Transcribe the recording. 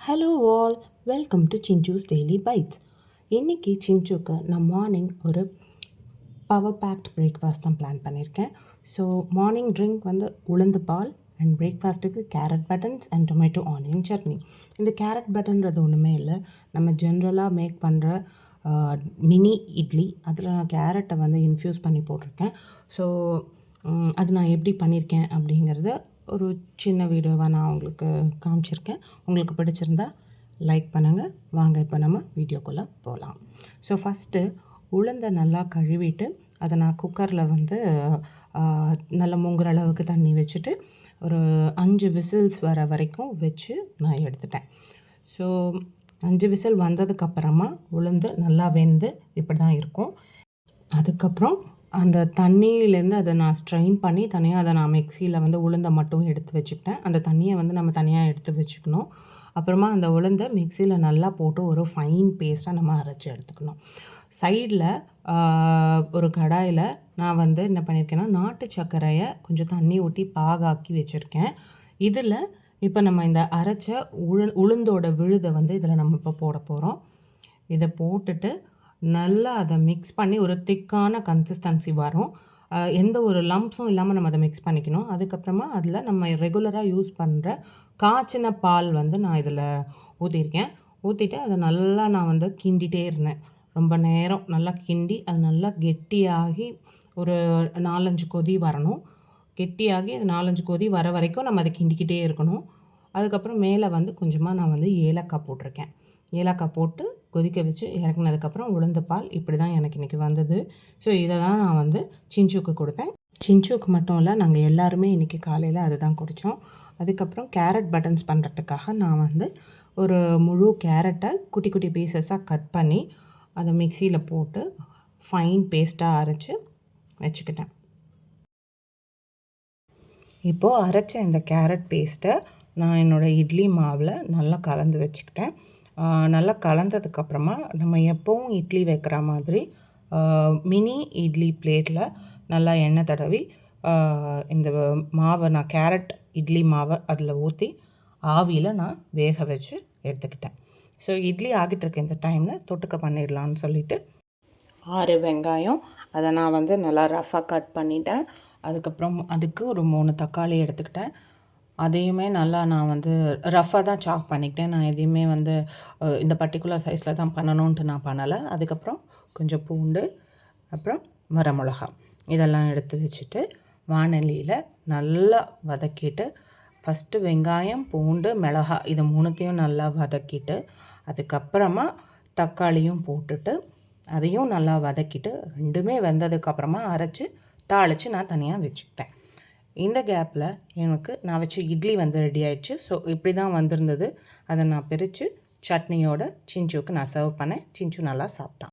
Hello all, welcome to சிஞ்சூஸ் daily bites. இன்றைக்கி சிஞ்சூக்கு நான் மார்னிங் ஒரு பவர் பேக்ட் பிரேக்ஃபாஸ்ட் தான் பிளான் பண்ணியிருக்கேன். ஸோ மார்னிங் ட்ரிங்க் வந்து உளுந்து பால் அண்ட் பிரேக்ஃபாஸ்ட்டுக்கு carrot buttons and tomato onion chutney. இந்த கேரட் பட்டன்றது ஒன்றுமே இல்லை, நம்ம ஜென்ரலாக மேக் பண்ணுற மினி இட்லி. அதில் நான் கேரட்டை வந்து இன்ஃப்யூஸ் பண்ணி போட்டிருக்கேன். ஸோ அது நான் எப்படி பண்ணியிருக்கேன் அப்படிங்கிறத ஒரு சின்ன வீடியோவாக நான் உங்களுக்கு காமிச்சிருக்கேன். உங்களுக்கு பிடிச்சிருந்தா லைக் பண்ணுங்கள். வாங்க இப்போ நம்ம வீடியோக்குள்ளே போகலாம். ஸோ ஃபஸ்ட்டு உளுந்தை நல்லா கழுவிட்டு அதை நான் குக்கரில் வந்து நல்லா முங்குற அளவுக்கு தண்ணி வச்சுட்டு ஒரு 5 விசில்ஸ் வர வரைக்கும் வச்சு நான் எடுத்துட்டேன். ஸோ 5 விசில் வந்ததுக்கப்புறமா உளுந்து நல்லா வெந்து இப்படி தான் இருக்கும். அதுக்கப்புறம் அந்த தண்ணியிலேருந்து அதை நான் ஸ்ட்ரெயின் பண்ணி தனியாக அதை நான் மிக்சியில் வந்து உளுந்தை மட்டும் எடுத்து வச்சுக்கிட்டேன். அந்த தண்ணியை வந்து நம்ம தனியாக எடுத்து வச்சுக்கணும். அப்புறமா அந்த உளுந்தை மிக்சியில் நல்லா போட்டு ஒரு ஃபைன் பேஸ்ட்டாக நம்ம அரைச்சி எடுத்துக்கணும். சைடில் ஒரு கடாயில் நான் வந்து என்ன பண்ணியிருக்கேன்னா நாட்டு சர்க்கரையை கொஞ்சம் தண்ணி ஊற்றி பாகாக்கி வச்சுருக்கேன். இதில் இப்போ நம்ம இந்த அரைச்ச உளுந்தோட விழுதை வந்து இதில் நம்ம இப்போ போட போகிறோம். இதை போட்டுட்டு நல்லா அதை மிக்ஸ் பண்ணி ஒரு திக்கான கன்சிஸ்டன்சி வரும். எந்த ஒரு லம்ப்ஸும் இல்லாமல் நம்ம அதை மிக்ஸ் பண்ணிக்கணும். அதுக்கப்புறமா அதில் நம்ம ரெகுலராக யூஸ் பண்ணுற காய்ச்சின பால் வந்து நான் இதில் ஊற்றிருக்கேன். ஊற்றிட்டு அதை நல்லா நான் வந்து கிண்டிகிட்டே இருந்தேன். ரொம்ப நேரம் நல்லா கிண்டி அது நல்லா கெட்டியாகி ஒரு 4-5 கொதி வரணும். கெட்டியாகி அது 4-5 கொதி வர வரைக்கும் நம்ம அதை கிண்டிக்கிட்டே இருக்கணும். அதுக்கப்புறம் மேலே வந்து கொஞ்சமாக நான் வந்து ஏலக்காய் போட்டிருக்கேன். ஏலக்காய் போட்டு கொதிக்க வச்சு இறக்குனதுக்கப்புறம் உளுந்து பால் இப்படி தான் எனக்கு இன்றைக்கி வந்தது. ஸோ இதை தான் நான் வந்து சிஞ்சூக்கு கொடுத்தேன். சிஞ்சூக்கு மட்டும் இல்லை, நாங்கள் எல்லாருமே இன்றைக்கி காலையில் அது தான் குடித்தோம். அதுக்கப்புறம் கேரட் பட்டன்ஸ் பண்ணுறதுக்காக நான் வந்து ஒரு முழு கேரட்டை குட்டி குட்டி பீசஸாக கட் பண்ணி அதை மிக்சியில் போட்டு ஃபைன் பேஸ்ட்டாக அரைச்சி வச்சுக்கிட்டேன். இப்போது அரைச்ச இந்த கேரட் பேஸ்ட்டை நான் என்னோடய இட்லி மாவில் நல்லா கலந்து வச்சுக்கிட்டேன். நல்லா கலந்ததுக்கப்புறமா நம்ம எப்போவும் இட்லி வைக்கிற மாதிரி மினி இட்லி பிளேட்டில் நல்லா எண்ணெய் தடவி இந்த மாவை நான் கேரட் இட்லி மாவை அதில் ஊற்றி ஆவியில் நான் வேக வச்சு எடுத்துக்கிட்டேன். ஸோ இட்லி ஆகிட்டு இருக்க இந்த டைமில் தொட்டுக்க பண்ணிடலான்னு சொல்லிவிட்டு 6 வெங்காயம் அதை நான் வந்து நல்லா ரஃபாக கட் பண்ணிட்டேன். அதுக்கப்புறம் அதுக்கு ஒரு 3 தக்காளி எடுத்துக்கிட்டேன். அதையுமே நல்லா நான் வந்து ரஃபாக தான் சாப் பண்ணிக்கிட்டேன். நான் எதையுமே வந்து இந்த பர்டிகுலர் சைஸில் தான் பண்ணணுன்ட்டு நான் பண்ணலை. அதுக்கப்புறம் கொஞ்சம் பூண்டு, அப்புறம் வரமிளகா இதெல்லாம் எடுத்து வச்சுட்டு வாணலியில் நல்லா வதக்கிட்டு ஃபஸ்ட்டு வெங்காயம், பூண்டு, மிளகா இது 3த்தையும் நல்லா வதக்கிட்டு அதுக்கப்புறமா தக்காளியும் போட்டுட்டு அதையும் நல்லா வதக்கிட்டு 2மே வெந்ததுக்கப்புறமா அரைச்சி தாளித்து நான் தனியாக வச்சுக்கிட்டேன். இந்த கேப்பில் எனக்கு நான் வச்ச இட்லி வந்து ரெடி ஆயிடுச்சு. ஸோ இப்படி தான் வந்திருந்தது. அதை நான் பிரித்து சட்னியோட சிஞ்சூக்கு நான் சர்வ் பண்ணேன். சிஞ்சு நல்லா சாப்பிட்டான்.